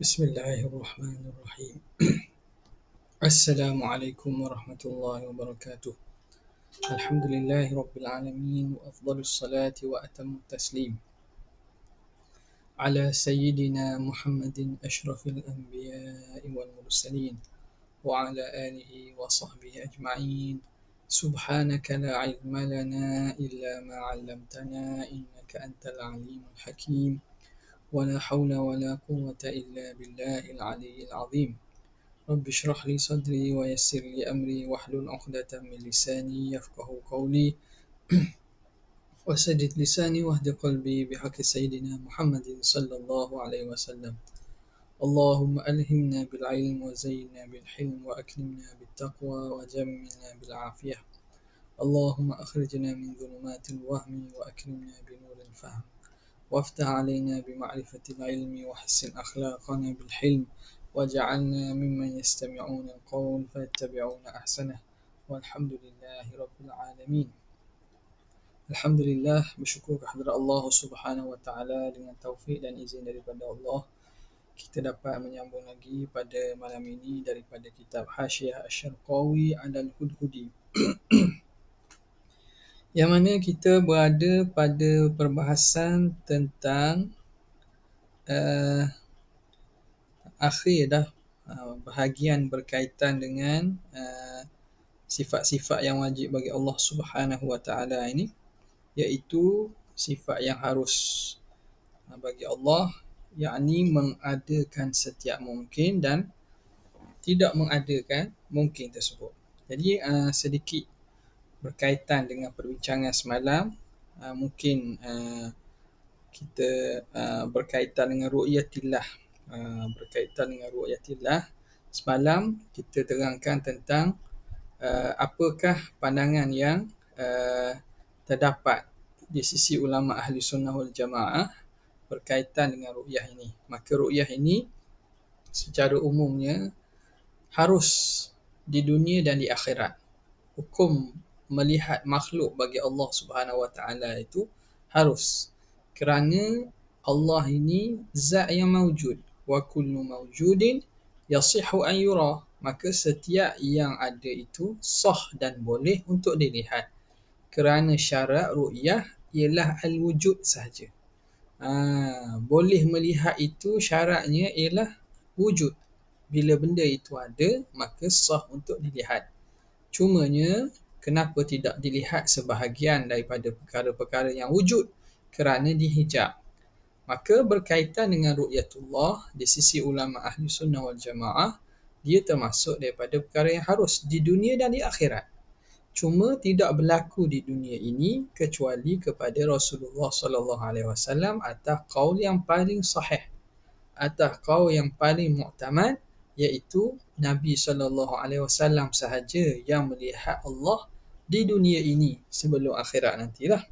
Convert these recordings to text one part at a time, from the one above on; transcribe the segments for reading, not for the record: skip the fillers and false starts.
Bismillahirrahmanirrahim. Assalamualaikum warahmatullahi wabarakatuh. Alhamdulillahi rabbil alamin wa afdalus salati wa atamut taslim ala sayyidina Muhammadin asyrafil anbiya'i wal mursalin wa ala alihi wa sahbihi ajma'in. Subhanaka la ilma lana illa ma 'allamtana innaka antal alimul hakim. Wa la hawla wa la quwwata illa billahil aliyyil azim. رب اشرح لي صدري ويسر لي أمري واحلل عقدة من لساني يفقه قولي وسدد لساني واهد قلبي بحق سيدنا محمد صلى الله عليه وسلم. اللهم ألهمنا بالعلم وزينا بالحلم وأكرمنا بالتقوى وجملنا بالعافية. اللهم أخرجنا من ظلمات الوهم وأكرمنا بنور الفهم وافتح علينا بمعرفة العلم وحسن أخلاقنا بالحلم وجعلنا ممن يستمعون القول فيتبعون أحسنه والحمد لله رب العالمين. Alhamdulillah, bersyukur kehadirat Allah Subhanahu wa taala dengan taufik dan izin daripada Allah, kita dapat menyambung lagi pada malam ini daripada kitab Hasyiah Asy-Syarqawi 'alal Hudhudi. Yang mana kita berada pada perbahasan tentang akhir dah bahagian berkaitan dengan sifat-sifat yang wajib bagi Allah Subhanahu wa taala ini, iaitu sifat yang harus bagi Allah, yakni mengadakan setiap mungkin dan tidak mengadakan mungkin tersebut. Jadi sedikit berkaitan dengan perbincangan semalam, mungkin kita berkaitan dengan ru'yatillah. Semalam kita terangkan tentang apakah pandangan yang terdapat di sisi ulama ahli sunnah wal jamaah berkaitan dengan ru'yah ini. Maka ru'yah ini secara umumnya harus di dunia dan di akhirat. Hukum melihat makhluk bagi Allah Subhanahu wa taala itu harus, kerana Allah ini zat yang mawjud, wa kullu mawjudin yasihu an yura. Maka setiap yang ada itu sah dan boleh untuk dilihat, kerana syarat ru'yah ialah al-wujud sahaja. Boleh melihat itu syaratnya ialah wujud. Bila benda itu ada, maka sah untuk dilihat. Cumanya, kenapa tidak dilihat sebahagian daripada perkara-perkara yang wujud? Kerana dihijab. Maka berkaitan dengan ru'yatullah di sisi ulama ahli sunnah wal jamaah, dia termasuk daripada perkara yang harus di dunia dan di akhirat. Cuma tidak berlaku di dunia ini kecuali kepada Rasulullah sallallahu alaihi wasallam atas qaul yang paling sahih, atas qaul yang paling muktamad, iaitu Nabi sallallahu alaihi wasallam sahaja yang melihat Allah di dunia ini sebelum akhirat nantilah.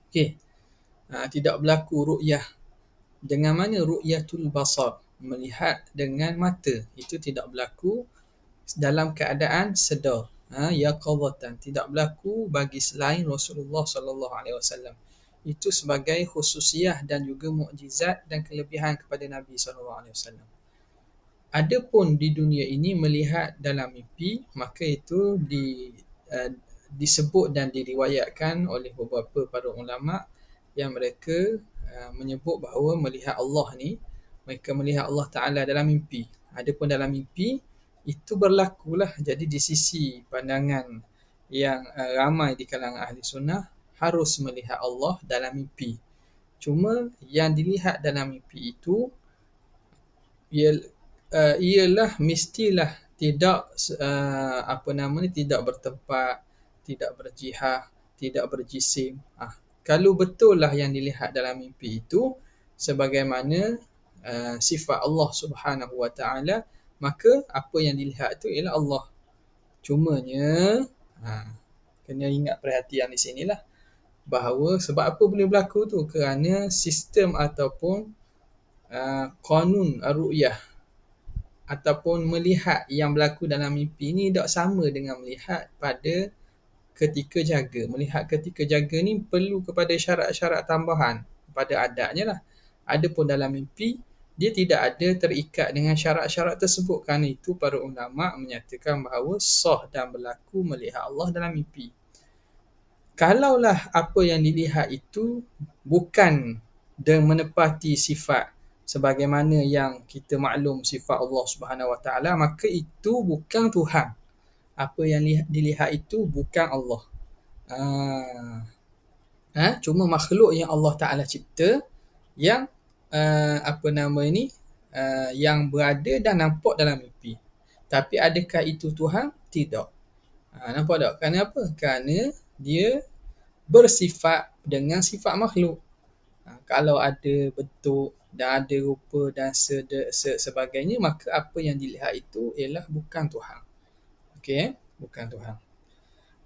Okey. Tidak berlaku ru'yah. Dengan mana ru'yatul basar, melihat dengan mata, itu tidak berlaku dalam keadaan sedar, yaqadatan, tidak berlaku bagi selain Rasulullah sallallahu alaihi wasallam. Itu sebagai khususiyah dan juga mukjizat dan kelebihan kepada Nabi sallallahu alaihi wasallam. Adapun di dunia ini melihat dalam mimpi, maka itu disebut dan diriwayatkan oleh beberapa para ulama yang mereka menyebut bahawa melihat Allah ni, mereka melihat Allah Ta'ala dalam mimpi. Adapun dalam mimpi, itu berlakulah. Jadi di sisi pandangan yang ramai di kalangan ahli sunnah, harus melihat Allah dalam mimpi. Cuma yang dilihat dalam mimpi itu ialah mestilah tidak tidak bertempat, tidak berjihah, tidak berjisim. Kalau betul lah yang dilihat dalam mimpi itu sebagaimana sifat Allah Subhanahu wa taala, maka apa yang dilihat itu ialah Allah. Cumanya kena ingat perhatian di sinilah, bahawa sebab apa boleh berlaku tu, kerana sistem ataupun qanun ar-ru'yah ataupun melihat yang berlaku dalam mimpi ni tak sama dengan melihat pada ketika jaga. Melihat ketika jaga ni perlu kepada syarat-syarat tambahan pada adatnya lah. Adapun dalam mimpi, dia tidak ada terikat dengan syarat-syarat tersebut. Kerana itu para ulama menyatakan bahawa sah dan berlaku melihat Allah dalam mimpi. Kalaulah apa yang dilihat itu bukan dan menepati sifat sebagaimana yang kita maklum sifat Allah Subhanahu Wa Taala, maka itu bukan Tuhan. Apa yang dilihat itu bukan Allah. Cuma makhluk yang Allah Taala cipta yang yang berada dan nampak dalam mimpi. Tapi adakah itu Tuhan? Tidak. Nampak tak? Kerana apa? Kerana dia bersifat dengan sifat makhluk. Kalau ada bentuk dan ada rupa dan sebagainya, maka apa yang dilihat itu ialah bukan Tuhan. Okey, bukan Tuhan.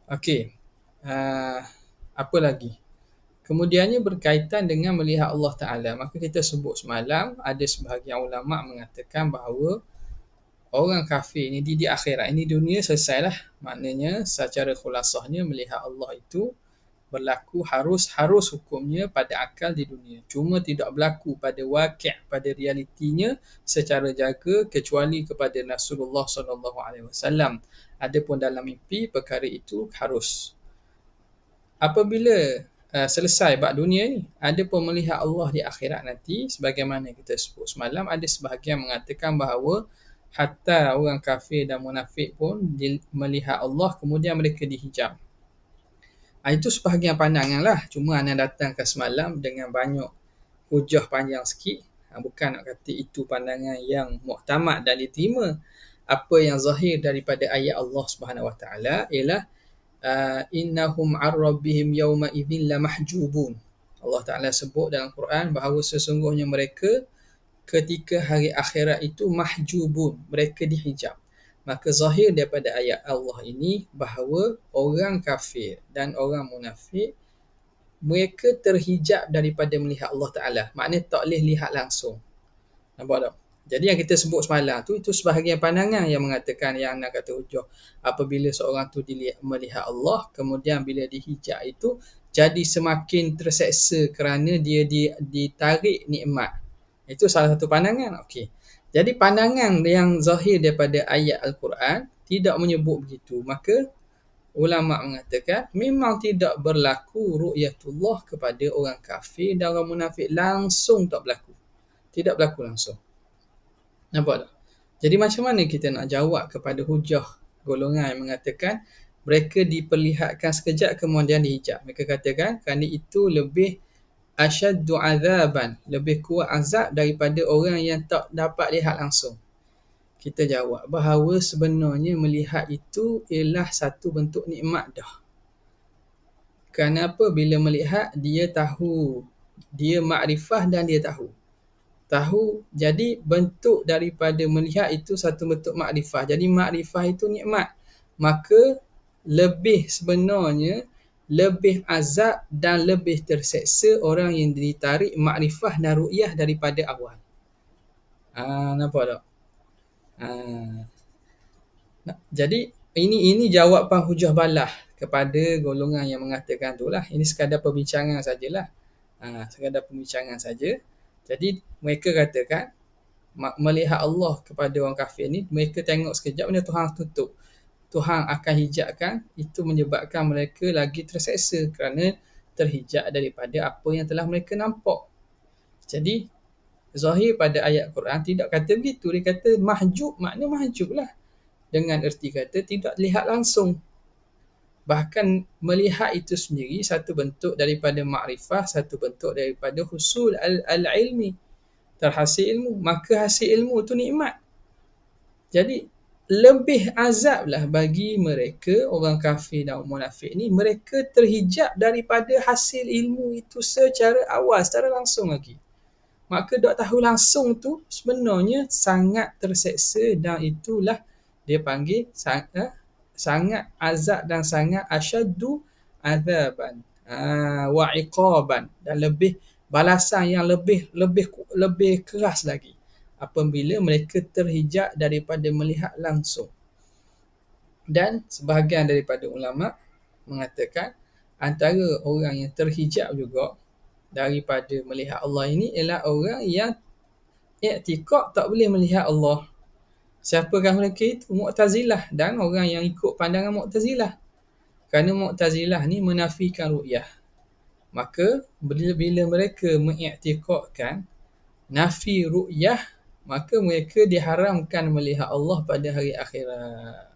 Okey. Apa lagi? Kemudiannya berkaitan dengan melihat Allah Ta'ala. Maka kita sebut semalam, ada sebahagian ulama' mengatakan bahawa orang kafir ni di akhirat, ini dunia selesailah. Maknanya secara khulasahnya melihat Allah itu berlaku harus hukumnya pada akal di dunia. Cuma tidak berlaku pada waqi', pada realitinya secara jaga kecuali kepada Rasulullah SAW. Adapun dalam mimpi perkara itu harus. Apabila selesai bab dunia ni, ada pun melihat Allah di akhirat nanti, sebagaimana kita sebut semalam, ada sebahagian mengatakan bahawa hatta orang kafir dan munafik pun melihat Allah kemudian mereka dihijab. Itu sebahagian pandangan lah. Cuma anda datangkan semalam dengan banyak hujah panjang sikit. Bukan nak kata itu pandangan yang muktamad dan diterima. Apa yang zahir daripada ayat Allah Subhanahu Wa Taala ialah innahum an rabbihim yawma idzin lamahjubun. Allah Taala sebut dalam Quran bahawa sesungguhnya mereka ketika hari akhirat itu mahjubun, mereka dihijab. Maka zahir daripada ayat Allah ini bahawa orang kafir dan orang munafik mereka terhijab daripada melihat Allah Taala. Maknanya tak boleh lihat langsung. Nampak tak? Jadi yang kita sebut semalam tu, itu sebahagian pandangan yang mengatakan yang nak kata hujah. Apabila seorang tu melihat Allah, kemudian bila dihijab itu, jadi semakin terseksa kerana dia ditarik nikmat. Itu salah satu pandangan. Okey. Jadi pandangan yang zahir daripada ayat Al-Quran tidak menyebut begitu. Maka ulama' mengatakan memang tidak berlaku ru'yatullah kepada orang kafir dan orang munafik. Langsung tak berlaku. Tidak berlaku langsung. Nampak tak? Jadi macam mana kita nak jawab kepada hujah golongan yang mengatakan mereka diperlihatkan sekejap kemudian dihijab. Mereka katakan kerana itu lebih asyaddu azaban, lebih kuat azab daripada orang yang tak dapat lihat langsung. Kita jawab bahawa sebenarnya melihat itu ialah satu bentuk nikmat dah. Kenapa? Bila melihat, dia tahu, dia makrifah dan dia tahu. Jadi bentuk daripada melihat itu satu bentuk makrifah. Jadi makrifah itu nikmat. Maka sebenarnya lebih azab dan lebih terseksa orang yang ditarik makrifah dan ru'yah daripada awal. Nampak tak? Jadi ini jawapan hujah balah kepada golongan yang mengatakan itulah. Ini sekadar perbincangan sajalah. Sekadar perbincangan saja. Jadi mereka katakan melihat Allah kepada orang kafir ni, mereka tengok sekejap ni Tuhan tutup. Tuhan akan hijabkan, itu menyebabkan mereka lagi terseksa kerana terhijab daripada apa yang telah mereka nampak. Jadi zahir pada ayat Quran tidak kata begitu. Dia kata mahjub, makna mahjub lah. Dengan erti kata tidak lihat langsung. Bahkan melihat itu sendiri satu bentuk daripada makrifah, satu bentuk daripada husul al-ilmi, terhasil ilmu. Maka hasil ilmu itu nikmat. Jadi lebih azablah bagi mereka orang kafir dan munafik ni, mereka terhijab daripada hasil ilmu itu secara awal, secara langsung lagi. Maka dok tahu langsung tu sebenarnya sangat terseksa dan itulah dia panggil sangat azab dan sangat asyaddu azaban wa iqaban, dan lebih balasan yang lebih keras lagi apabila mereka terhijab daripada melihat langsung. Dan sebahagian daripada ulama mengatakan antara orang yang terhijab juga daripada melihat Allah ini ialah orang yang i'tikad tak boleh melihat Allah. Siapakah mereka itu? Mu'tazilah dan orang yang ikut pandangan Mu'tazilah. Kerana Mu'tazilah ni menafikan ru'yah. Maka bila mereka mengiktikadkan nafi ru'yah, maka mereka diharamkan melihat Allah pada hari akhirat.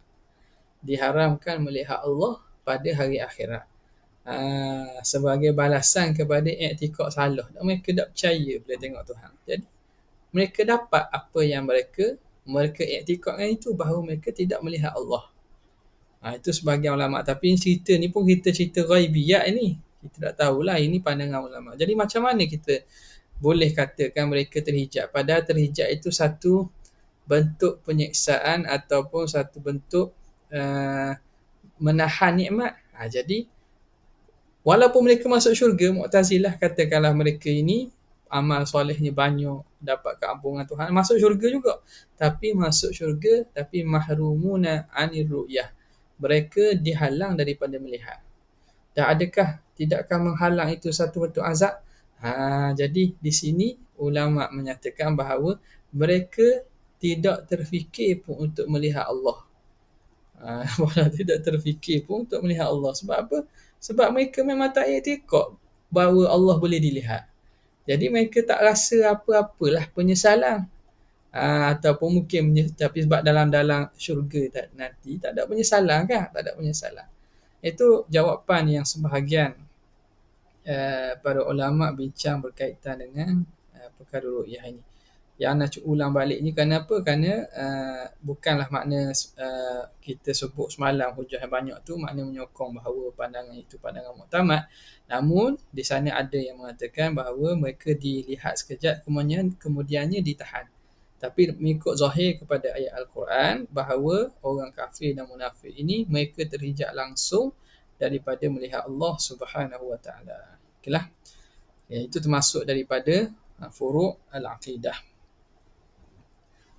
Diharamkan melihat Allah pada hari akhirat. Sebagai balasan kepada i'tikad salah. Mereka tak percaya bila tengok Tuhan. Jadi mereka dapat apa yang mereka i'tikadkan itu, bahawa mereka tidak melihat Allah. Itu sebagian ulama'. Tapi cerita ni pun kita cerita ghaibiyat ni. Kita tak tahulah ini pandangan ulama'. Jadi macam mana kita boleh katakan mereka terhijab? Padahal terhijab itu satu bentuk penyiksaan ataupun satu bentuk menahan nikmat. Jadi walaupun mereka masuk syurga, Mu'tazilah katakanlah mereka ini amal solehnya banyak, dapat keampunan Tuhan, masuk syurga juga. Tapi masuk syurga, tapi mahrumuna anir ru'yah. Mereka dihalang daripada melihat. Dan tidakkah menghalang itu satu bentuk azab? Jadi di sini ulama' menyatakan bahawa mereka tidak terfikir pun untuk melihat Allah. Tidak terfikir pun untuk melihat Allah. Sebab apa? Sebab mereka memang tak i'tikad bahawa Allah boleh dilihat. Jadi mereka tak rasa apa-apalah penyesalan. Ataupun mungkin, tapi sebab dalam syurga nanti tak ada penyesalan kan? Tak ada penyesalan. Itu jawapan yang sebahagian para ulama' bincang berkaitan dengan perkara ru'yah ini. Yang nak ulang balik ni kenapa? Kerana bukanlah makna kita sebut semalam hujah yang banyak tu makna menyokong bahawa pandangan itu pandangan muktamad. Namun di sana ada yang mengatakan bahawa mereka dilihat sekejap kemudiannya ditahan. Tapi mengikut zahir kepada ayat Al-Quran bahawa orang kafir dan munafik ini mereka terhijab langsung daripada melihat Allah Subhanahu wa taala. Okeylah. Itu termasuk daripada furu' al-aqidah.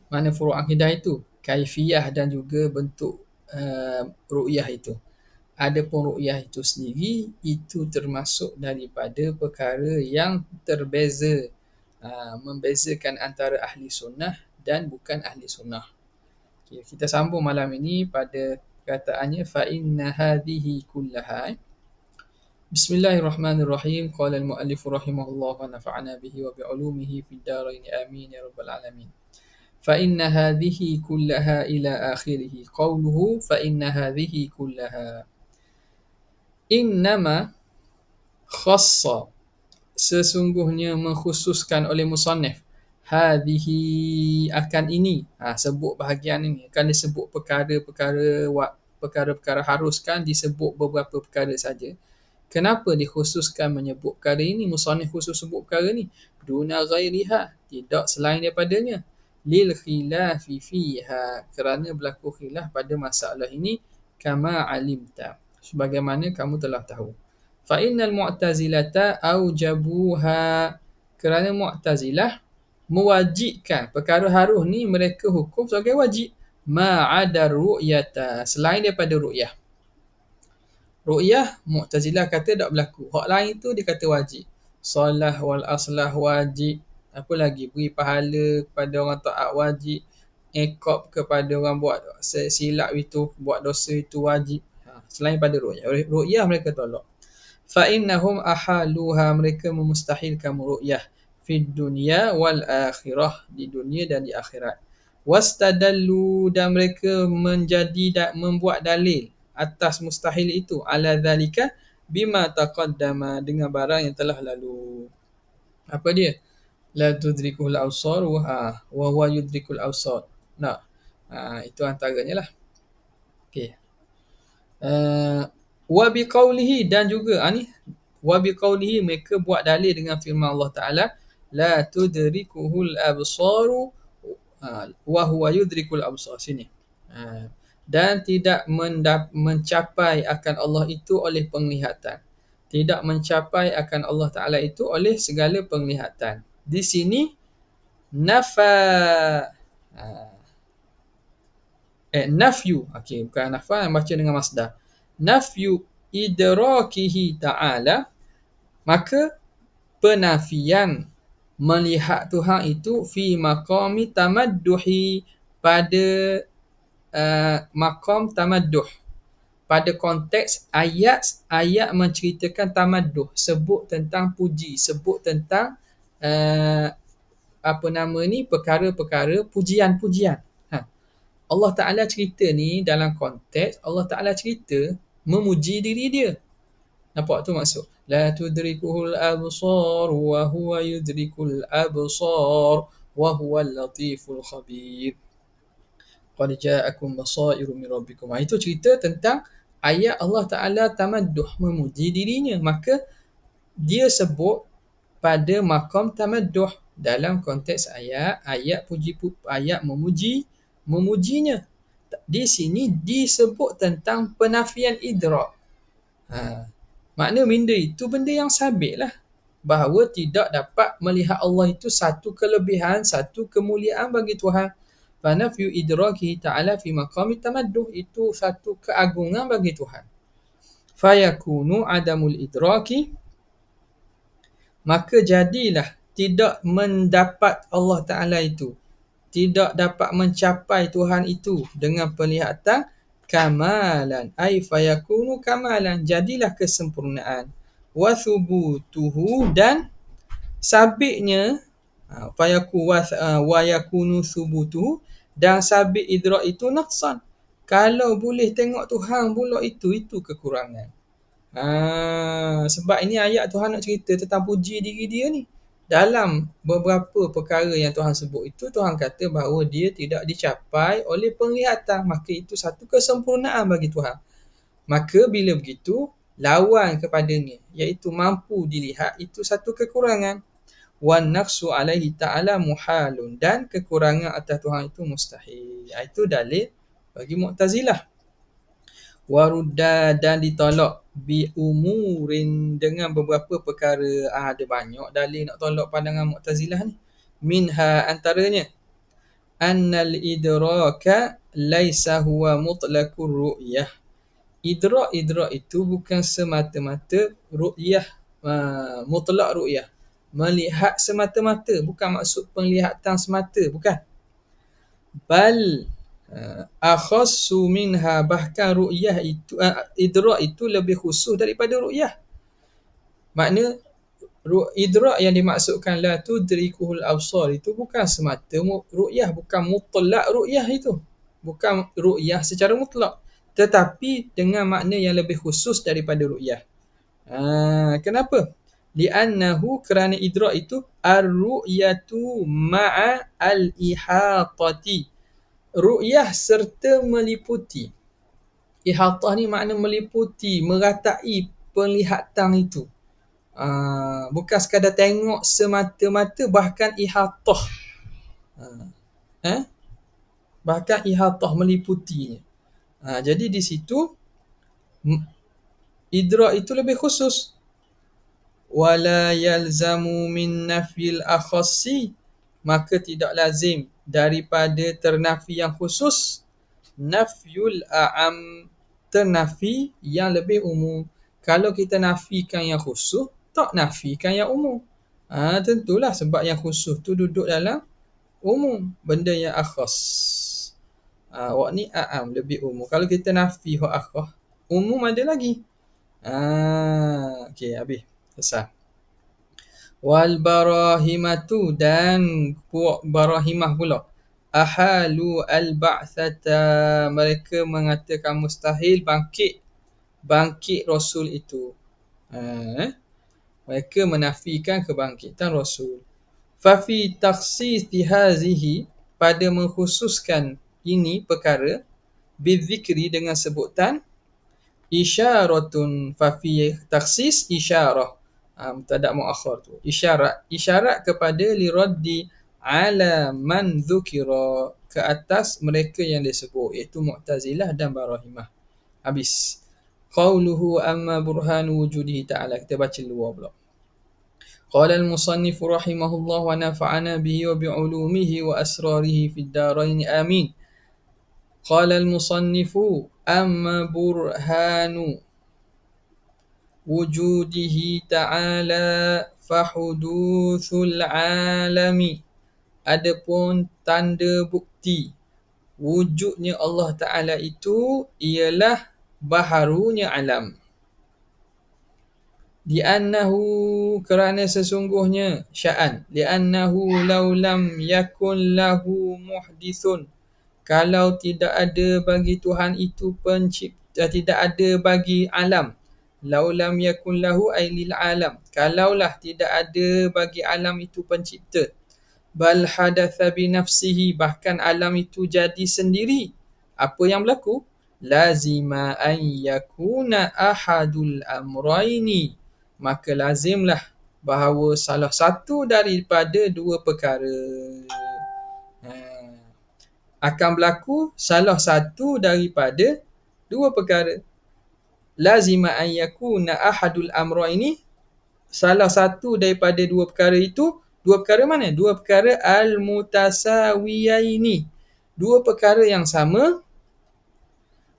Mana furu' akidah itu? Kaifiyah dan juga bentuk ru'yah itu. Adapun ru'yah itu sendiri, itu termasuk daripada perkara yang terbeza. Membezakan antara ahli sunnah dan bukan ahli sunnah. Kita sambung malam ini pada kataannya فَإِنَّ هَذِهِ كُلَّهَا. Bismillahirrahmanirrahim. Qala al-mu'allif rahimahullah wa nafa'ana bihi wa bi'ulumihi fid darain amin ya rabbal alamin. فإن هذه كلها إلى آخره. قوله فإن هذه كلها إنما خص, sesungguhnya mengkhususkan oleh musannif, hadhihi akan ini, sebut bahagian ini, akan disebut perkara-perkara harus kan disebut beberapa perkara saja. Kenapa dikhususkan menyebut perkara ini? Musannif khusus sebut perkara ini duna ghairiha, tidak selain daripadanya. Lil khilafi fiha, kerana berlaku khilaf pada masalah ini, kama alimta, sebagaimana kamu telah tahu. Fa innal mu'tazilata aujabuha, kerana Mu'tazilah mewajibkan perkara harus ni mereka hukum sebagai wajib, ma'adar ru'yata, selain daripada ru'yah. Ru'yah Mu'tazilah kata tak berlaku, hak lain tu dia kata wajib. Salah wal aslah wajib. Apa lagi? Beri pahala kepada orang taat wajib. Iqab kepada orang buat silap itu, buat dosa itu wajib. Selain pada ru'yah. Ru'yah mereka tolak. Fa'innahum ahaluha, mereka memustahilkan ru'yah fid dunya wal akhirah, di dunia dan di akhirat. Wastadallu, dan mereka membuat dalil atas mustahil itu, ala dhalika bima taqaddama, dengan barang yang telah lalu. Apa dia? La tudrikul awsar wa huwa yudrikul awsar. Itu antaranya lah. Okey. Wa biqaulihi, dan juga ni wa biqaulihi, mereka buat dalil dengan firman Allah Taala, la tudrikuhul absaru wa huwa yudrikul absar. Sini. Dan tidak mencapai akan Allah itu oleh penglihatan. Tidak mencapai akan Allah Taala itu oleh segala penglihatan. Di sini nafyu, bukan nafa, yang baca dengan masdar. Nafyu idrakihi ta'ala, maka penafian melihat Tuhan itu fi maqami tamadduhi, pada maqam tamadduh, pada konteks ayat menceritakan tamadduh, sebut tentang puji, sebut tentang apa nama ni, perkara-perkara pujian-pujian. Allah Ta'ala cerita ni dalam konteks Allah Ta'ala cerita memuji diri dia. Nampak tu maksud? La tudrikuhul absar wa huwa yudrikul absar wa huwal latiful khabir. Qad ja'akum basairu min rabbikum. Itu cerita tentang ayat Allah Ta'ala tamadduh, memuji dirinya. Maka dia sebut pada maqam tamadduh dalam konteks ayat memujinya. Di sini disebut tentang penafian idrak. Makna benda itu benda yang sabit lah, bahawa tidak dapat melihat Allah itu satu kelebihan, satu kemuliaan bagi Tuhan. Fanafyu idrakihi ta'ala fi maqami tamadduh, itu satu keagungan bagi Tuhan. Fayakunu adamul idraki, maka jadilah tidak mendapat Allah Ta'ala itu, tidak dapat mencapai Tuhan itu dengan penglihatan, kamalan, ay fayakunu kamalan, jadilah kesempurnaan, wa thubutuhu, dan sabitnya, wa yakunu thubutuhu, dan sabit idrak itu naqsan. Kalau boleh tengok Tuhan pula itu kekurangan. Sebab ini ayat Tuhan nak cerita tentang puji diri dia ni. Dalam beberapa perkara yang Tuhan sebut itu, Tuhan kata bahawa dia tidak dicapai oleh penglihatan. Maka itu satu kesempurnaan bagi Tuhan. Maka bila begitu, lawan kepadanya, iaitu mampu dilihat, itu satu kekurangan. Wan naqsu alaihi ta'ala muhalun, dan kekurangan atas Tuhan itu mustahil. Itu dalil bagi Mu'tazilah. Warudda, dan ditolak bi umurin, dengan beberapa perkara. Ada banyak dalil nak tolak pandangan Mu'tazilah ni. Minha, antaranya, annal idraka laisa huwa mutlaqur ru'yah. Idrak itu bukan semata-mata ru'yah, mutlak ru'yah, melihat semata-mata, bukan maksud penglihatan semata, bukan. Bal akhassu minha, bahkan ru'yah itu, idrak itu lebih khusus daripada ru'yah. Makna idrak yang dimaksudkan la tudrikuhul absar itu bukan semata ru'yah, bukan mutlak ru'yah itu, bukan ru'yah secara mutlak, tetapi dengan makna yang lebih khusus daripada ru'yah. Kenapa? Li'annahu, kerana idrak itu ar-ru'yatu ma'a al-ihatati, ru'yah serta meliputi. Ihatah ni makna meliputi, meratai penglihatan itu. Bukan sekadar tengok semata-mata, bahkan ihatah. Bahkan ihatah, meliputinya. Jadi di situ idrak itu lebih khusus. Wala yalzamu min nafil akhassi, maka tidak lazim daripada ternafi yang khusus, nafyul a'am, ternafi yang lebih umum. Kalau kita nafikan yang khusus, tak nafikan yang umum. Tentulah sebab yang khusus tu duduk dalam umum, benda yang akhas. Wak ni a'am, lebih umum. Kalau kita nafi wak akhas, umum ada lagi. Okey, habis. Selesai. Wal barahimatu, dan puak barahimah pula, ahalu al-ba'thata, mereka mengatakan mustahil bangkit Rasul itu. Mereka menafikan kebangkitan Rasul. Fafi takhsis hazihi, pada mengkhususkan ini perkara, bizikri, dengan sebutan, isyaratun, fafi takhsis isyarah, mubtada' muakhar tu, isyarat kepada liraddi ala man dzukira, ke atas mereka yang disebut, iaitu Mu'tazilah dan Barahimah. Habis. Qauluhu amma burhanu wujudihi ta'ala, kita baca luar pula. Qala al-musannif rahimahullah wa nafa'ana bihi wa bi'ulumihi wa asrarihi fid darain amin. Qala al-musannifu amma burhanu wujudihi ta'ala fahuduthul alami. Adapun tanda bukti wujudnya Allah Ta'ala itu ialah baharunya alam. Li'annahu, kerana sesungguhnya sya'an, li'annahu law lam yakun lahu muhdithun, kalau tidak ada bagi Tuhan itu pencipta, tidak ada bagi alam. Law lam yakun lahu ay lil alam, kalaulah tidak ada bagi alam itu pencipta. Bal hadatha bi nafsihi, bahkan alam itu jadi sendiri. Apa yang berlaku? Lazima an yakuna ahadul amrayni, maka lazimlah bahawa salah satu daripada dua perkara akan berlaku, salah satu daripada dua perkara. Lazima an yakuna ahadul amrayni, salah satu daripada dua perkara itu. Dua perkara mana? Dua perkara al-mutasawiyaini, dua perkara yang sama.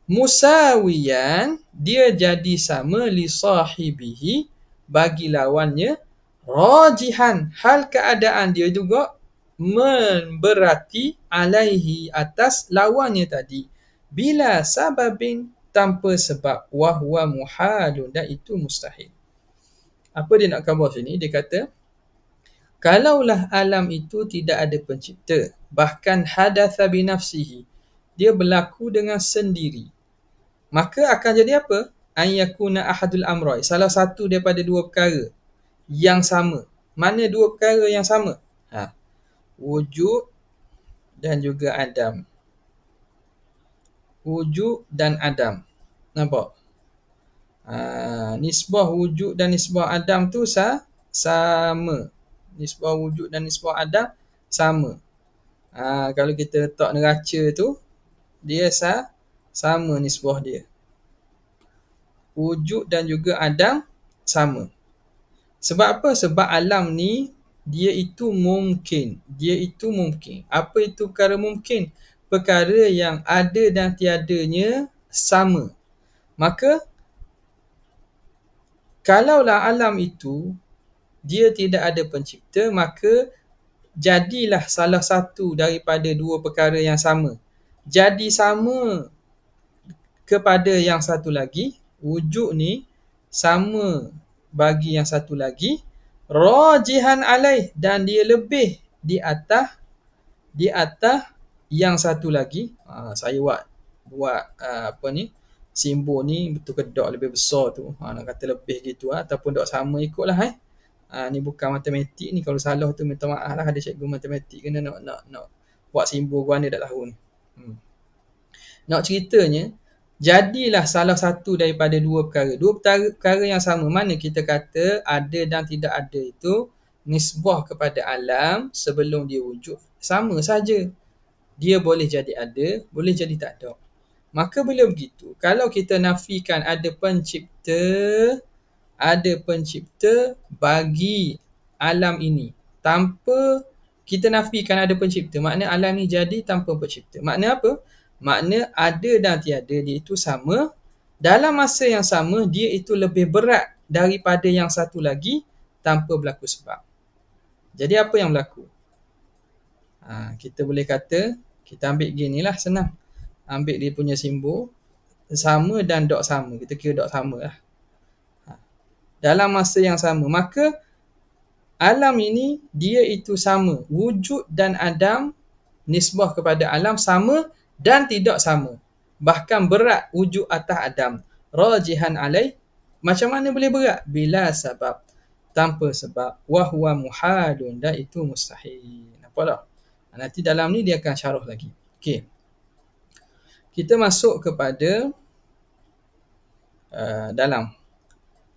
Musawiyan, dia jadi sama, li sahibihi, bagi lawannya. Rajihan, hal keadaan dia juga memberati, alaihi, atas lawannya tadi. Bila sababin, tanpa sebab. Wahwa muhalun, dan itu mustahil. Apa dia nak khabar sini? Dia kata, kalaulah alam itu tidak ada pencipta, bahkan hadatha binafsihi, dia berlaku dengan sendiri, maka akan jadi apa? An yakuna ahadul amrai, salah satu daripada dua perkara yang sama. Mana dua perkara yang sama? Wujud dan juga adam. Wujud dan adam. Nampak? Nisbah wujud dan nisbah adam tu sama. Nisbah wujud dan nisbah adam sama. Kalau kita letak neraca tu, dia sama nisbah dia. Wujud dan juga adam sama. Sebab apa? Sebab alam ni dia itu mungkin. Dia itu mungkin. Apa itu perkara mungkin? Perkara yang ada dan tiadanya sama. Maka kalaulah alam itu dia tidak ada pencipta, maka jadilah salah satu daripada dua perkara yang sama jadi sama kepada yang satu lagi. Wujud ni sama bagi yang satu lagi. Rajihan alaih, dan dia lebih di atas yang satu lagi. Saya buat simbol ni betul kedak lebih besar tu. Nak kata lebih gitu ataupun dok sama ikutlah. Ni bukan matematik ni, kalau salah tu minta maaf lah, ada cikgu matematik kena nak buat simbol gua ni tak tahu ni. Nak ceritanya, jadilah salah satu daripada dua perkara. Dua perkara yang sama. Mana kita kata ada dan tidak ada itu nisbah kepada alam sebelum dia wujud. Sama saja. Dia boleh jadi ada, boleh jadi tak ada. Maka bila begitu, kalau kita nafikan ada pencipta bagi alam ini tanpa kita nafikan ada pencipta, makna alam ni jadi tanpa pencipta. Makna apa? Makna ada dan tiada dia itu sama. Dalam masa yang sama, dia itu lebih berat daripada yang satu lagi tanpa berlaku sebab. Jadi apa yang berlaku? Kita boleh kata, kita ambil gini lah, senang. Ambil dia punya simbol, sama dan dok sama. Kita kira dok sama lah. Dalam masa yang sama, maka alam ini dia itu sama. Wujud dan adam, nisbah kepada alam sama dan tidak sama. Bahkan berat wujud atas adam. Rajihan alaih, macam mana boleh berat? Bila sebab, tanpa sebab. Wahwa muhalun, dan itu mustahil. Nampak tak? Nanti dalam ni dia akan syarah lagi. Okey. Kita masuk kepada dalam.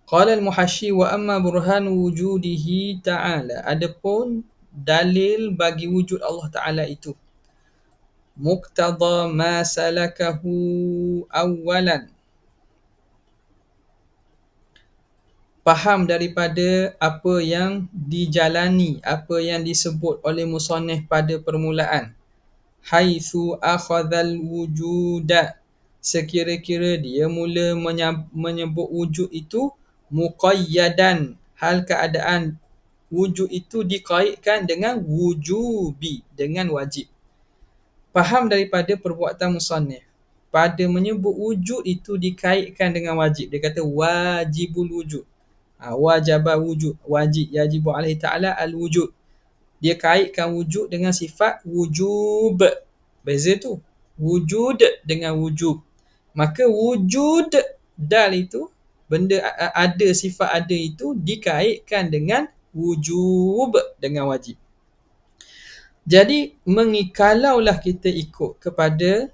Qala al-muhasyi wa amma burhan wujudihi ta'ala. Adapun dalil bagi wujud Allah Ta'ala itu. Muqtada ma salakahu awalan. Faham daripada apa yang dijalani, apa yang disebut oleh musannif pada permulaan. Haitsu akhadhal wujuda. Sekira-kira dia mula menyebut wujud itu muqayyadan, hal keadaan wujud itu dikaitkan dengan wujubi, dengan wajib. Faham daripada perbuatan musannif, pada menyebut wujud itu dikaitkan dengan wajib. Dia kata wajibul wujud. Wajaba wujud, wajib, yajibu alaihi ta'ala al-wujud. Dia kaitkan wujud dengan sifat wujub. Beza tu. Wujud dengan wujub. Maka wujud dal itu, benda ada, sifat ada itu dikaitkan dengan wujub, dengan wajib. Jadi kalaulah kita ikut kepada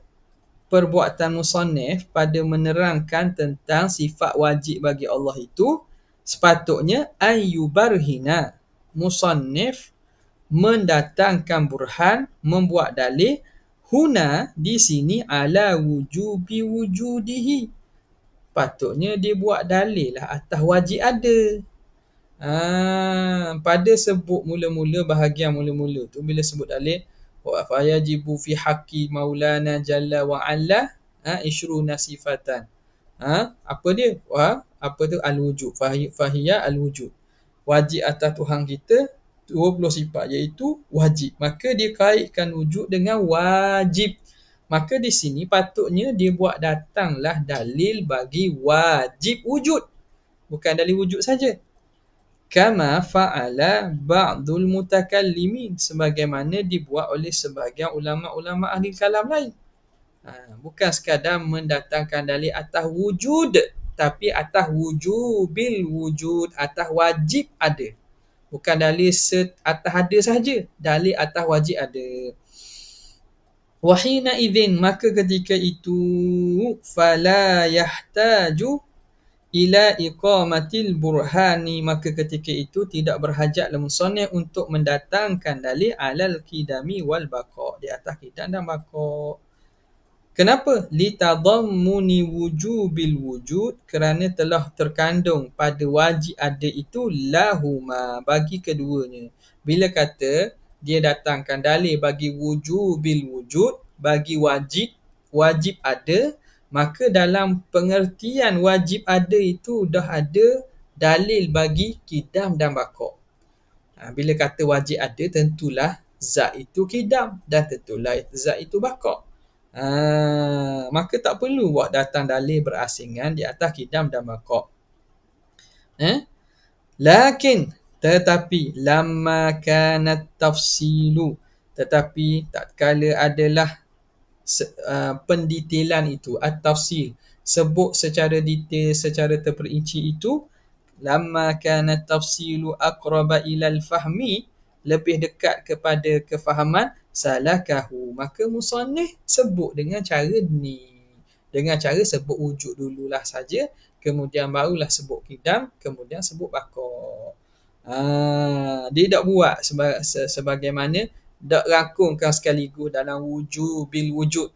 perbuatan musannif pada menerangkan tentang sifat wajib bagi Allah itu, sepatutnya ayyubarhina, musannif mendatangkan burhan, membuat dalil huna, di sini, ala wujubi wujudihi. Patutnya dia buat dalil lah atas wajib ada. Pada sebut mula-mula, bahagian mula-mula tu, bila sebut dalil wa fayajibu fi haqqi maulana jalla wa ala ishruna sifatan. Apa dia? Apa tu? Al-wujud. Fahiya al-wujud. Wajib atas Tuhan kita 20 sifat, iaitu wajib. Maka dia kaitkan wujud dengan wajib. Maka di sini patutnya dia buat datanglah dalil bagi wajib wujud. Bukan dalil wujud saja. Kama fa'ala ba'dul mutakallimin, sebagaimana dibuat oleh sebahagian ulama-ulama ahli kalam lain. Bukan sekadar mendatangkan dalil atas wujud, tapi atas wujubil wujud, atas wajib ada. Bukan dalil atas ada sahaja, dalil atas wajib ada. Wahina idzin, maka ketika itu, fala yahtaju ila iqamatil burhani, maka ketika itu tidak berhajat musannif untuk mendatangkan dalil alal qidami wal baqa, di atas qidam dan baqa. Kenapa? Litadammuni wujubil wujud, kerana telah terkandung pada wajib ada itu lahuma, bagi keduanya. Bila kata dia datangkan dalil bagi wujubil wujud, bagi wajib ada, maka dalam pengertian wajib ada itu dah ada dalil bagi qidam dan baqa. Bila kata wajib ada, tentulah zat itu qidam dan tentulah zat itu baqa. Maka tak perlu buat datang dalil berasingan di atas qidam dan baqa. Lakin, tetapi, lamma kanat tafsilu, tetapi tatkala adalah pendetailan itu, at-tafsil, sebut secara detail, secara terperinci itu, lamma kanat tafsilu aqraba ilal fahmi, lebih dekat kepada kefahaman, salakahu, maka musannif sebut dengan cara ni, dengan cara sebut wujud dululah saja, kemudian barulah sebut qidam, kemudian sebut baqa. Dia tak buat sebagaimana tak rangkumkan sekaligus dalam wujubil wujud.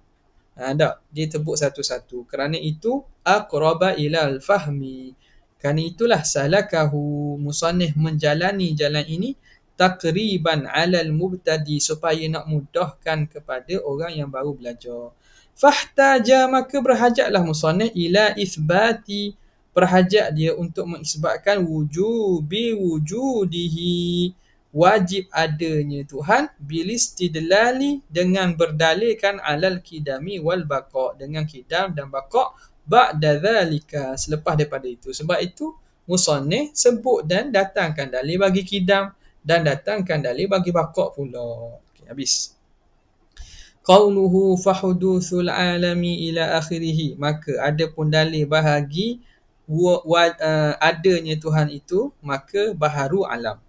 Tak, dia tebuk satu-satu. Kerana itu aqraba ilal fahmi, kerana itulah salakahu, musannif menjalani jalan ini takriban alal mubtadi, supaya nak mudahkan kepada orang yang baru belajar. Fahtaja, maka berhajatlah musannif ila isbati, berhajat dia untuk mengisbatkan wujubi wujudihi, wajib adanya Tuhan, bilistidlali, dengan berdalilkan alal qidami wal baqa, dengan qidam dan baqa, ba'da dhalika, selepas daripada itu. Sebab itu musannif sebut dan datangkan dalil bagi qidam dan datangkan dalil bagi baqa pula. Okay, habis. Qauluhu fahuduthul alami ila akhirih, maka ada pun dalil bahagi adanya Tuhan itu, maka baharu alam.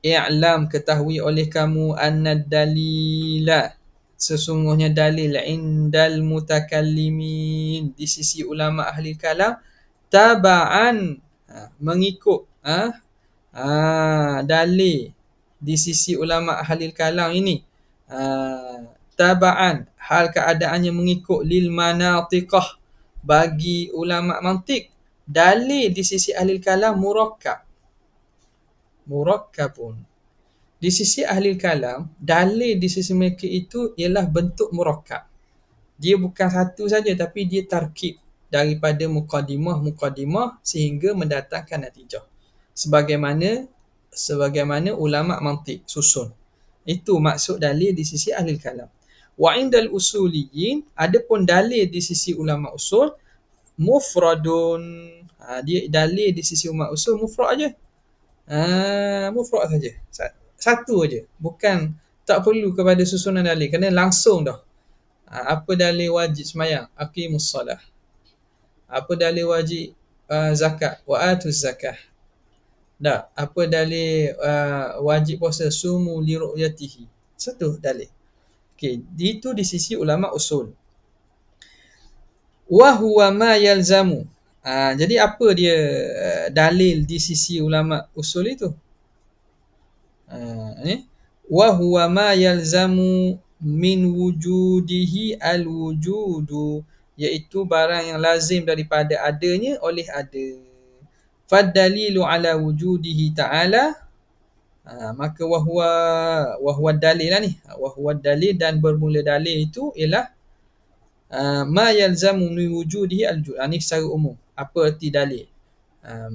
I'lam, ketahui oleh kamu, anna dalila, sesungguhnya dalil, indal mutakallimin, di sisi ulama ahli kalam, taba'an, mengikut, dalil di sisi ulama ahli kalam ini, taba'an, hal keadaannya mengikut, lil manatiqah, bagi ulama mantik, dalil di sisi ahli kalam murakkabun. Di sisi ahli kalam, dalil di sisi mereka itu ialah bentuk murakkab. Dia bukan satu saja, tapi dia tarkib. daripada mukadimah sehingga mendatangkan natijah. Sebagaimana ulama mantiq susun. Itu maksud dalil di sisi ahli kalam. Wa indal usuliyin, adapun dalil di sisi ulama usul, mufradun. Dia dalil di sisi ulama usul mufrad aja. Mufrad saja. Satu aja. Bukan, tak perlu kepada susunan dalil, kena langsung dah. Apa dalil wajib sembahyang? Aqimus solah. Apa dalil wajib zakat? Wa atuz zakah. Tak. Apa dalil wajib puasa? Sumu li ru'yatihi. Satu dalil. Okey, itu di sisi ulama usul. Wa huwa ma yalzamu. Jadi apa dia dalil di sisi ulama usul itu? Wa huwa ma yalzamu min wujudihi al-wujudu, iaitu barang yang lazim daripada adanya oleh ada. Fad-dalilu ala wujudihi ta'ala, maka wahwa dalil lah ni. Wahwa dalil, dan bermula dalil itu ialah ma yalzamu min wujudihi al-wujud. Ni secara umum. Apa erti dalil?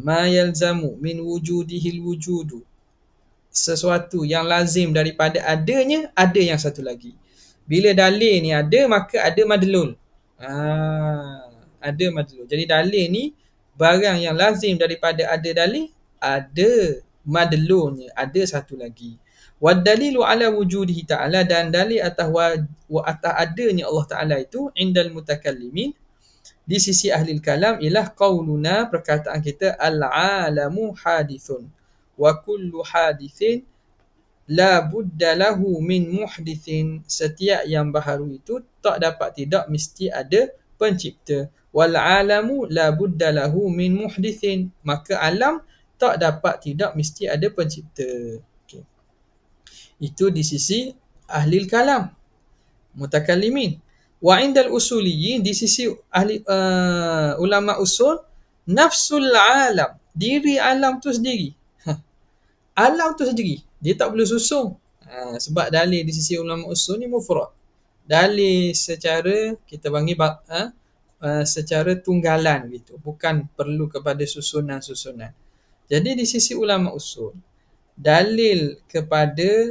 Ma yalzamu min wujudihi al-wujudu, sesuatu yang lazim daripada adanya ada yang satu lagi. Bila dalil ni ada, maka ada madlul. Ada madlul. Jadi dalil ni barang yang lazim daripada ada dalil, ada madlulnya, ada satu lagi. Wad dalilu ala wujudihi ta'ala, dan dalil atas adanya Allah Ta'ala itu indal mutakallimin, di sisi ahli kalam, ialah qauluna, perkataan kita, al-alamu hadithun wa kullu hadithin la budda lahu min muhdithin, setiap yang baharu itu tak dapat tidak mesti ada pencipta. Wal alamu la budda lahu min muhdithin, maka alam tak dapat tidak mesti ada pencipta. Okay. Itu di sisi ahli kalam, mutakallimin. Wa indal usuliyin, di sisi ahli ulama usul, nafsul alam, diri alam tu sendiri. Alam tu sendiri, dia tak perlu susung. Sebab dalil di sisi ulama usul ni mufrad. Dalil secara kita panggil secara tunggalan gitu, bukan perlu kepada susunan-susunan. Jadi di sisi ulama usul, dalil kepada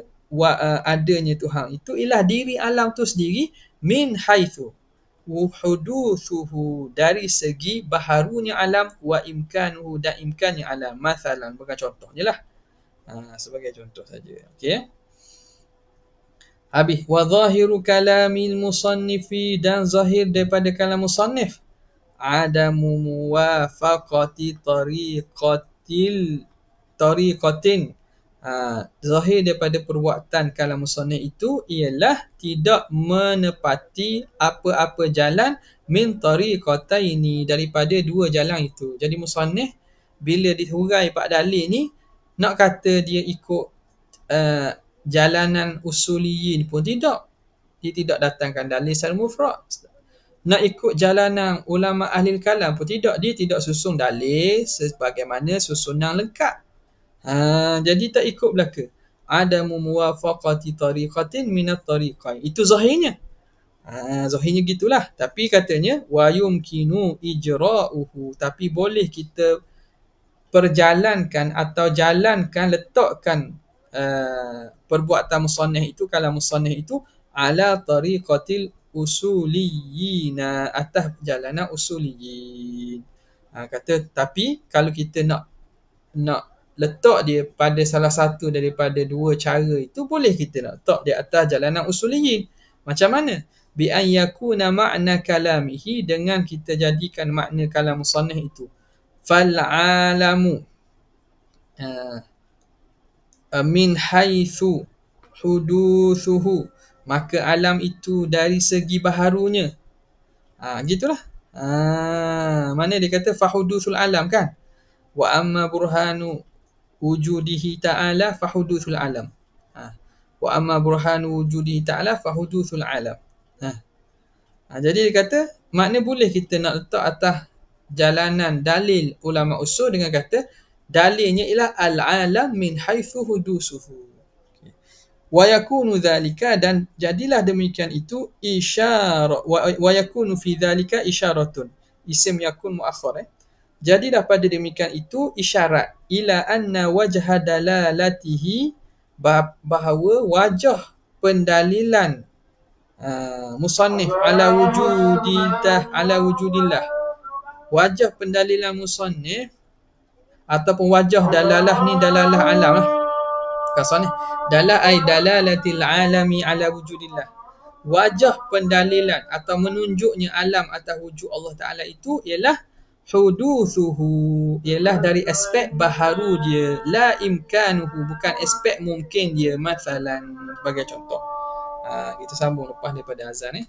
adanya Tuhan itu ialah diri alam tu sendiri, min haitsu huduthuhu, dari segi baharunya alam, wa imkanuhu, dan imkannya alam. Masalan, bukan contoh je lah. Sebagai contoh saja. Okey. Habis. Wa zahiru kalamil musannifi, dan zahir daripada kalam musannif, adamu muwafaqati tariqatin. Zahir daripada perbuatan kalam musannif itu ialah tidak menepati apa-apa jalan, min tariqataini, daripada dua jalan itu. Jadi musannif bila dihurai pada dalil ni, nak kata dia ikut jalanan usuliyin pun tidak. Dia tidak datangkan dalil secara mufrad. Nak ikut jalanan ulama ahli kalam pun tidak. Dia tidak susung dalil sebagaimana susunan lengkap. Jadi tak ikut belaka. Adamu muwafaqati tariqatin minat tariqain. Itu zahirnya. Zahirnya gitulah. Tapi katanya wa yumkinu ijra'uhu, tapi boleh kita perjalankan atau letakkan perbuatan musannif itu, kalam musannif itu, ala tariqatil usuliyina, atas jalanan usuliyin. Kata, tapi kalau kita nak letak dia pada salah satu daripada dua cara itu, boleh kita nak letak dia atas jalanan usuliyin. Macam mana? Bi an yakuna ma'na kalamihi, dengan kita jadikan makna kalam musannif itu, fal alamu min haitsu huduthuhu, maka alam itu dari segi baharunya. Gitulah. Mana dia kata fahuduthul alam kan? Wa amma burhanu wujudihi ta'ala fahuduthul alam. Wa amma burhanu wujudihi ta'ala fahuduthul alam. Jadi dia kata makna boleh kita nak letak atas jalanan dalil ulama usul dengan kata dalilnya ialah al-alam min haitsu hudusuhu. Wa yakunu dhalika, dan jadilah demikian itu, isyarah wa yakunu fi dhalika isyaratun, isim yakun muakhar. Jadi daripada demikian itu isyarat ila anna wajha dalalatihi, bahawa wajah pendalilan musannif ala wujudillah, wajah pendalilan musannif ataupun wajah dalalah ni dalalah alam lah. Kasar ni dalalatil alami ala wujudillah, wajah pendalilan atau menunjuknya alam atas wujud Allah Ta'ala itu ialah huduthuhu, ialah dari aspek baharu dia, la imkanuhu, bukan aspek mungkin dia. Masalan, sebagai contoh, kita sambung lepas daripada azan ni.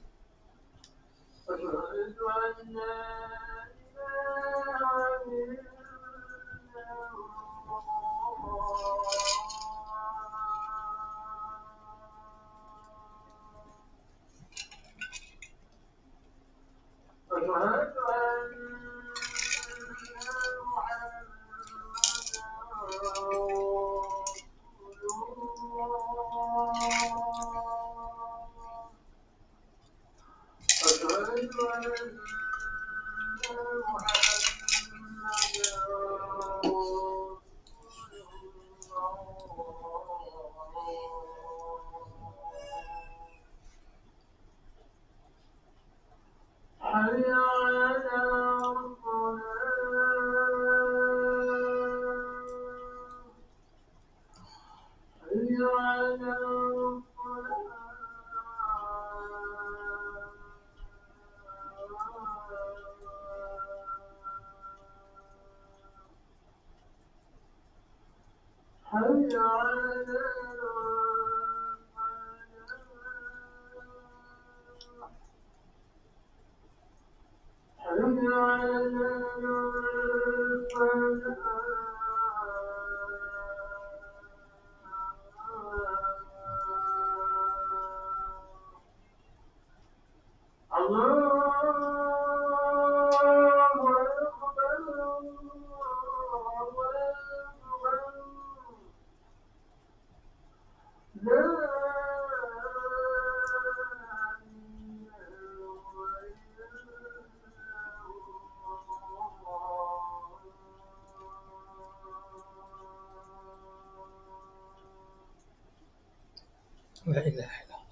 La ilaha illallah.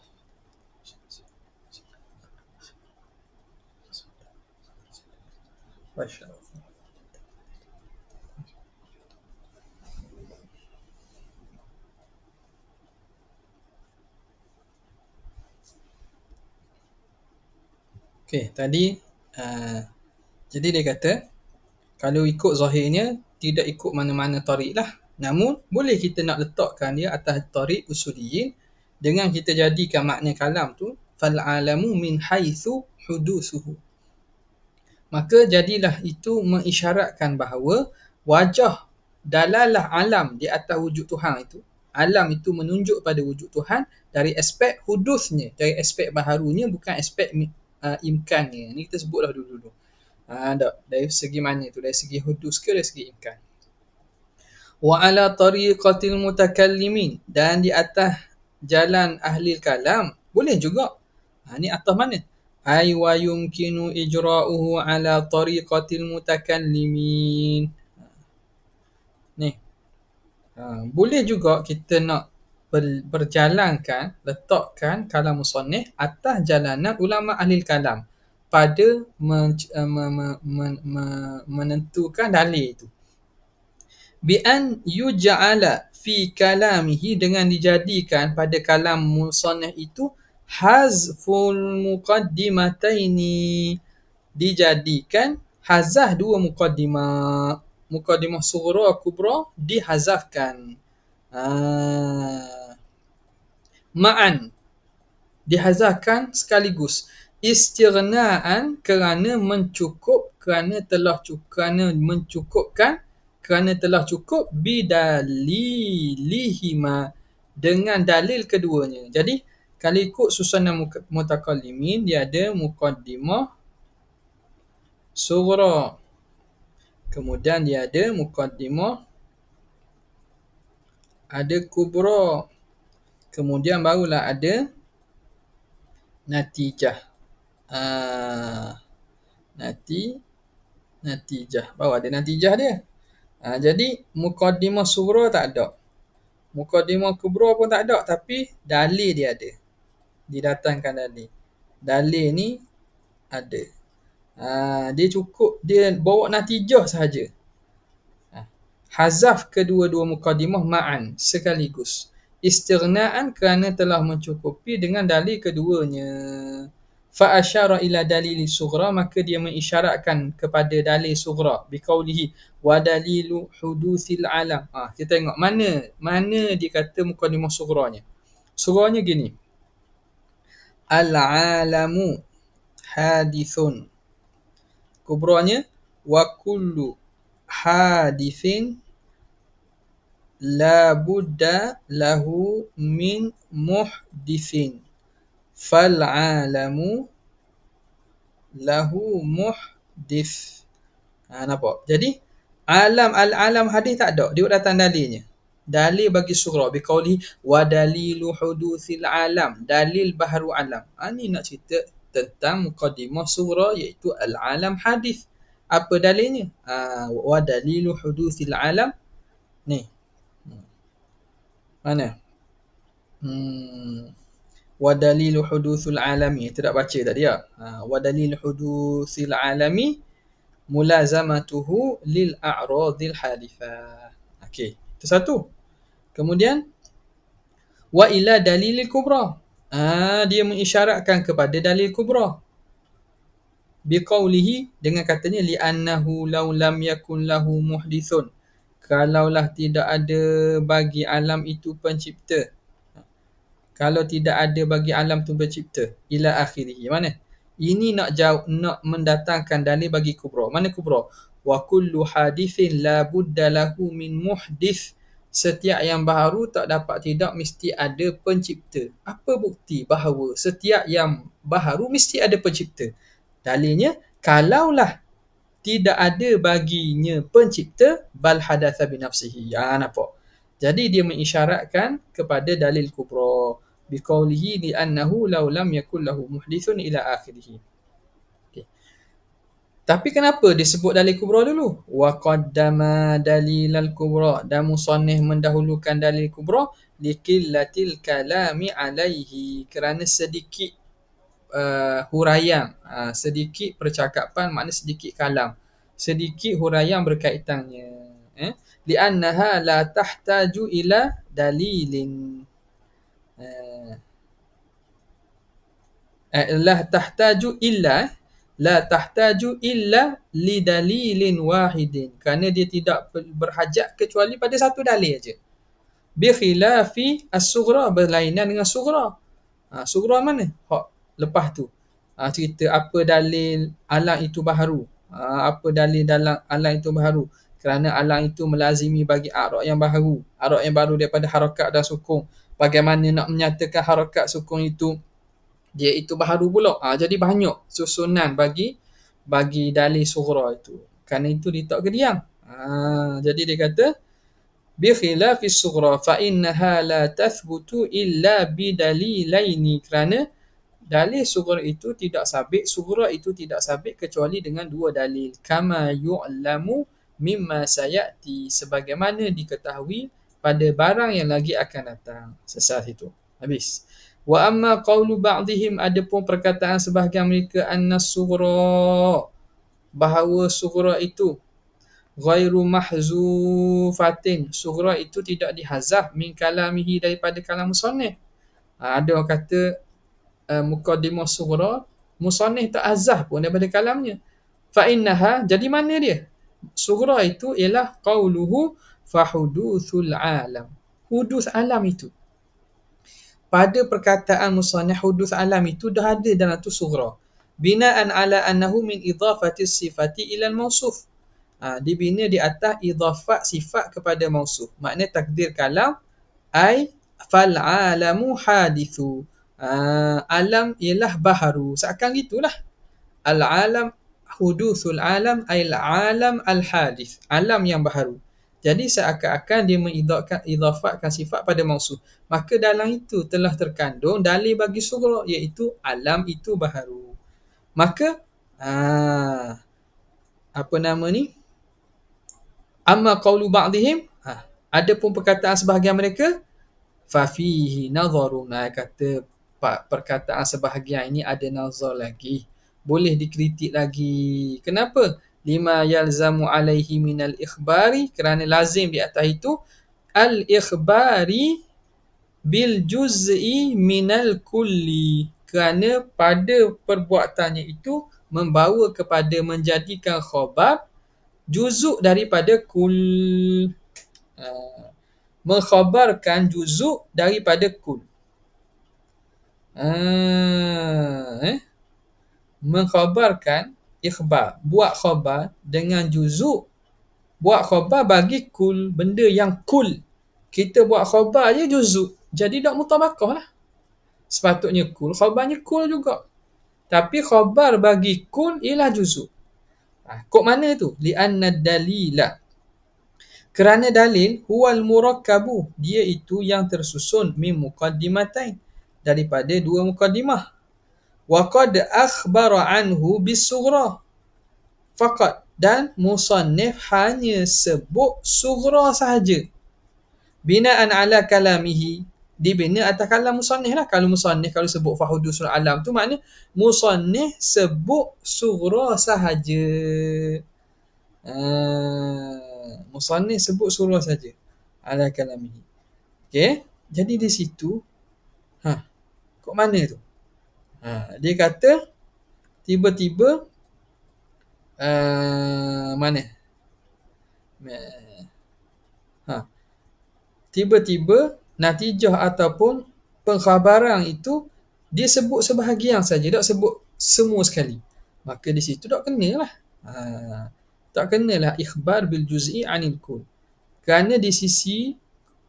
Masya Allah. Okey, tadi jadi dia kata kalau ikut zahirnya tidak ikut mana-mana tariq lah. Namun boleh kita nak letakkan dia atas tariq usuliyin dengan kita jadikan makna kalam tu fal alamu min haitsu hudusuhu. Maka jadilah itu mengisyaratkan bahawa wajah dalalah alam di atas wujud Tuhan itu, alam itu menunjuk pada wujud Tuhan dari aspek hudusnya, dari aspek baharunya, bukan aspek imkannya. Ni kita sebutlah dulu-dulu. Dari segi mana tu? Dari segi hudus ke dari segi imkan? Wa ala tariqatil mutakallimin, dan di atas jalan ahli kalam boleh juga. Ni atas mana? Ay wa yumkinu ijra'uhu ala tariqatil mutakallimin. Ni. Boleh juga kita nak berjalankan, letakkan kalam musannif atas jalanan ulama ahli kalam pada menentukan dalil itu. Bi an yuj'ala fi kalamihi, dengan dijadikan pada kalam musannif itu hazful muqaddimataini, dijadikan hazah dua muqaddimah, muqaddimah sughra kubra dihazafkan. Ma'an, dihazafkan sekaligus, istighna'an, kerana mencukup, kerana telah cukup, kerana mencukupkan, kerana telah cukup, bidalilihima, dengan dalil keduanya. Jadi kalau ikut susunan mutakallimin, dia ada muqaddimah sughra, kemudian dia ada muqaddimah, ada kubra, kemudian barulah ada natijah. Natijah. Bawa ada natijah dia. Jadi muqaddimah sughra tak ada. Muqaddimah kubra pun tak ada, tapi dalil dia ada. Didatangkan dalil. Dalil ni ada. Dia cukup dia bawa natijah sahaja. Hazaf kedua-dua muqaddimah ma'an sekaligus. Istighna'an kerana telah mencukupi dengan dalil keduanya. Fa asyara ila dalili sughra, maka dia mengisyaratkan kepada dalil sughra biqaulihi wa dalilu hudusil alam. Kita tengok mana dia kata muqaddimah sughranya. Sughranya gini. Al-alamu hadithun. Kubranya wa kullu hadithin la budda lahu min muhdithin fal alamu lahu muhdith. Nampak? Jadi al-alam hadis tak ada, dia datang dalilnya. Dalil bagi surah biqauli wa dalilu hudusil alam, dalil baharu alam. Ni nak cerita tentang muqaddimah surah, iaitu al-alam hadis. Apa dalilnya? Wa dalilu hudusil alam ni. Mana? Wa dalilu hudusul alami. Tidak baca tadi ya. Wa dalilu hudusil alami mulazamatuhu lil a'radil hadithah. Okey, itu satu. Kemudian wa ila dalilil kubra. Dia mengisyaratkan kepada dalil kubra. Biqaulihi, dengan katanya li annahu law lam yakun lahu muhdithun. Kalaulah tidak ada bagi alam itu pencipta. Kalau tidak ada bagi alam tu pencipta, ila akhirih. Mana? Ini nak mendatangkan dalil bagi kubra. Mana kubra? Wa kullu hadithin la budda lahu min muhdith. Setiap yang baharu tak dapat tidak mesti ada pencipta. Apa bukti bahawa setiap yang baharu mesti ada pencipta? Dalilnya, kalaulah tidak ada baginya pencipta, bal hadatha binafsihi. Nampak? Jadi dia mengisyaratkan kepada dalil kubra. Biqaulihi li annahu law lam yakul lahu muhdithun ila akhirih. Okay. Tapi kenapa disebut dalil kubra dulu? Wa qaddama dalilal kubra, dan musannif mendahulukan dalil kubra liqillatil kalami alaihi, kerana sedikit huraian, sedikit percakapan, makna sedikit kalam, sedikit huraian berkaitannya. Li'annaha la tahtaju ila dalilin. La tahtaju illa li dalilin wahidin, kerana dia tidak berhajat kecuali pada satu dalil aja. Bi khilafi as-sughra, berlainan dengan sughra. Sughra mana? Lepas tu cerita apa dalil alam itu baharu. Apa dalil dalam alam itu baharu? Kerana alam itu melazimi bagi a'rad yang baharu. A'rad yang baru daripada harakat dan sukun. Bagaimana nak menyatakan harakat sukun itu dia itu baharu pula. Jadi banyak susunan bagi dalil sughra itu. Kerana itu dia tak kediam. Jadi dia kata bi khilafis sughra fa innaha la tathbutu illa bi dalilaini, kerana dalil sughra itu tidak sabit kecuali dengan dua dalil. Kama yu'lamu mimma sayati, sebagaimana diketahui pada barang yang lagi akan datang. Sesat itu. Habis. Wa amma qawlu ba'dihim, adapun perkataan sebahagian mereka, anna sughra, bahawa sughra itu ghairu mahzufatin, sughra itu tidak dihazaf min kalamihi, daripada kalam musannif. Ada orang kata muqaddimah sughra musannif tak hazaf pun daripada kalamnya. Fa innaha, jadi mana dia? Sughra itu ialah qauluhu fahuduthul alam, hudus alam itu. Pada perkataan musannif, hudus alam itu dah ada dalam tu sughra. Bina'an ala annahu min idhafati sifati ilal mausuf. Dibina di atas idhafat sifat kepada mausuf. Makna takdir kalam ai fal alamu hadithu. Alam ialah baharu. Seakan gitulah. Al-alam, hudusul alam ai al-alam al-hadith. Alam yang baharu. Jadi seakan-akan dia mengidhafatkan sifat pada mausuf. Maka dalam itu telah terkandung dalil bagi sughra, iaitu alam itu baharu. Maka apa nama ni, amma qawlu ba'dihim, ada pun perkataan sebahagian mereka, fafihi nazarun, kata perkataan sebahagian ini ada nazar lagi, boleh dikritik lagi. Kenapa? Lima yalzamu alaihi minal ikhbari, kerana lazim di atas itu al ikhbari bil juz'i minal kulli, kerana pada perbuatannya itu membawa kepada menjadikan khabar juzuk daripada kul. Mengkhabarkan juzuk daripada kul. Mengkhabarkan ikhbar, buat khabar dengan juzuk, buat khabar bagi kul, benda yang kul. Kita buat khabar je juzuk, jadi tak mutabakah lah. Sepatutnya kul, khabarnya kul juga. Tapi khabar bagi kul ialah juzuk. Kok mana tu? Li'anna dalila, kerana dalil, huwal murakkabu, dia itu yang tersusun, min muqaddimatain, daripada dua muqaddimah. Wa qad akhbara anhu bis-sughra faqat, dan musannif hanya sebut sughra sahaja. Binaan ala kalamihi, dibina atas kalam musannif lah. Kalau musannif kalau sebut fahudusul alam tu makna musannif sebut sughra sahaja. Musannif sebut sughra saja ala kalamihi. Okey, jadi di situ kok mana tu? Dia kata tiba-tiba mana? Tiba-tiba natijah ataupun pengkhabaran itu dia sebut sebahagian saja, tak sebut semua sekali. Maka di situ tak kenalah. Tak kenalah ikhbar bil juz'i anil kul. Kerana di sisi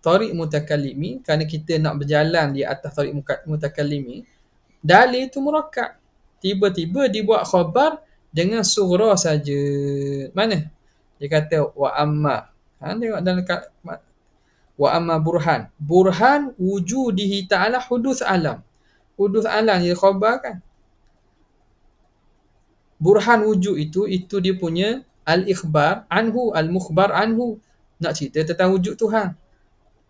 tariq mutakallimi, kerana kita nak berjalan di atas tariq mutakallimi, dalil itu murakkab. Tiba-tiba dibuat khabar dengan sughra saja. Mana? Dia kata wa amma. Tengok dalam wa amma burhan. Burhan wujudihi ta'ala hudus alam. Hudus alam dia khabar kan. Burhan wujud itu dia punya al-ikhbar anhu, al-mukhbar anhu. Nak cerita tentang wujud Tuhan.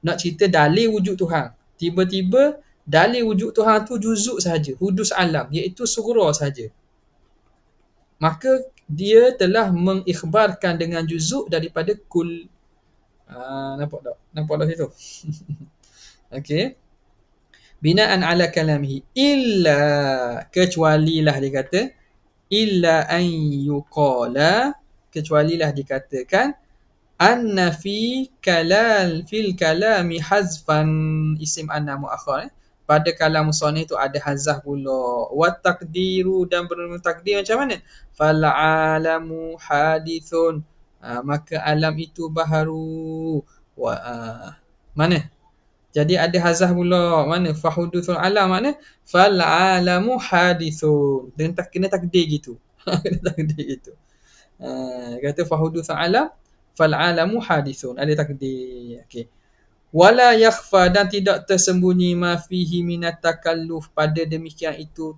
Nak cerita dalil wujud Tuhan. Tiba-tiba dalil wujud Tuhan tu juzuk sahaja, hudus alam, iaitu sughra sahaja. Maka dia telah mengikhbarkan dengan juzuk daripada kul. Nampak tak? Nampak tak situ? Okey. Binaan ala kalamihi, illa, kecualilah dia kata, illa an yuqala, kecualilah dikatakan, anna fi fil kalami hazfan, isim anna muakhar, pada kalam musannif itu ada hazaf pula. Wa taqdiru, dan bertakdir macam mana? Fal alamu hadithun, maka alam itu baharu. Mana? Jadi ada hazaf pula. Mana? Fahuduthul alam, mana? Fal alamu hadithun. Dengan kena takdir gitu. Kena takdir gitu. Kata fahuduthul alam, fal alamu hadithun. Ada takdir. Okey. Wala yakhfa, dan tidak tersembunyi ma fihi minat takalluf, pada demikian itu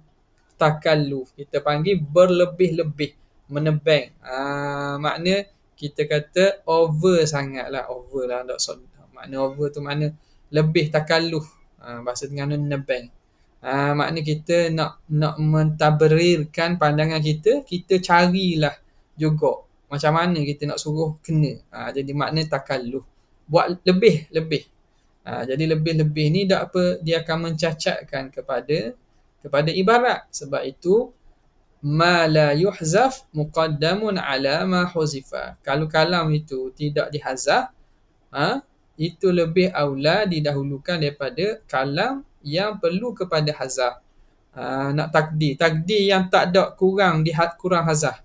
takalluf. Kita panggil berlebih-lebih, menebang. Makna kita kata over sangat lah. Over lah. Makna over tu makna lebih takalluf. Bahasa Terengganu menebang. Makna kita nak mentabrirkan pandangan kita, kita carilah juga macam mana kita nak suruh kena. Jadi makna takalluf. Buat lebih-lebih. Jadi lebih-lebih ni tak apa, dia akan mencacatkan kepada ibarat. Sebab itu ma la yuhzaf muqaddamun ala ma huzifa. Kalau kalam itu tidak dihazaf, itu lebih aula didahulukan daripada kalam yang perlu kepada hazaf. Nak takdir yang tak ada kurang hazaf.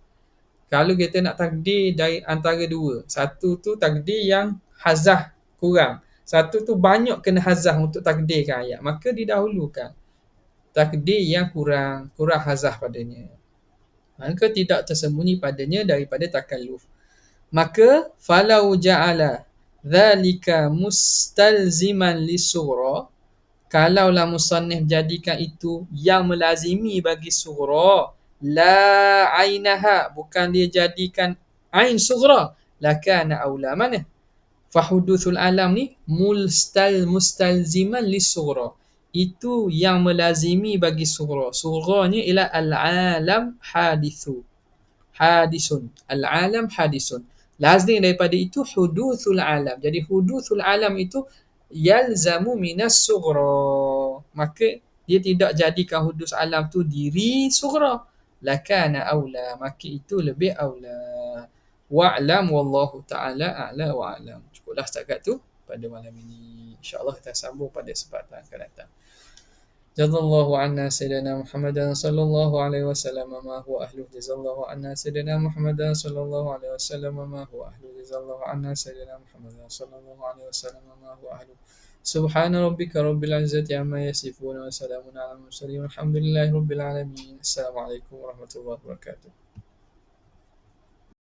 Kalau kita nak takdir dari antara dua, satu tu takdir yang hazaf kurang, satu tu banyak kena hazaf untuk takdirkan ayat, maka didahulukan takdir yang kurang hazaf padanya. Maka tidak tersembunyi padanya daripada takalluf. Maka falau ja'ala dzalika mustalziman lisughra, kalaulah musannif jadikan itu yang melazimi bagi sughra, la ainaha, bukan dia jadikan ain sughra, lakana aula. Mana fahuduthul alam ni mustalziman lis-sughra, itu yang melazimi bagi sughra. Sughranya ialah al-alam hadisun, al-alam hadisun, lazim daripada itu huduthul alam. Jadi huduthul alam itu yalzamu minas sughra, maka dia tidak jadikan hudus alam tu diri sughra, lakana aula, maka itu lebih aula. Wa'lam wallahu ta'ala a'la wa'lam. Cukuplah setakat tu pada malam ini. InsyaAllah kita sambung pada kesempatan akan datang. Jazallahu anna sayyidina Muhammadan sallallahu alaihi wasallam ma huwa ahluh. Jazallahu anna sayyidina Muhammadan sallallahu alaihi wasallam ma huwa ahluh. Jazallahu anna sayyidina Muhammadan sallallahu alaihi wasallam ma huwa ahluh. Subhana rabbika rabbil izzati amma yasifun wa salamun alal mursalin walhamdulillahi rabbil alamin. Assalamualaikum warahmatullahi wabarakatuh.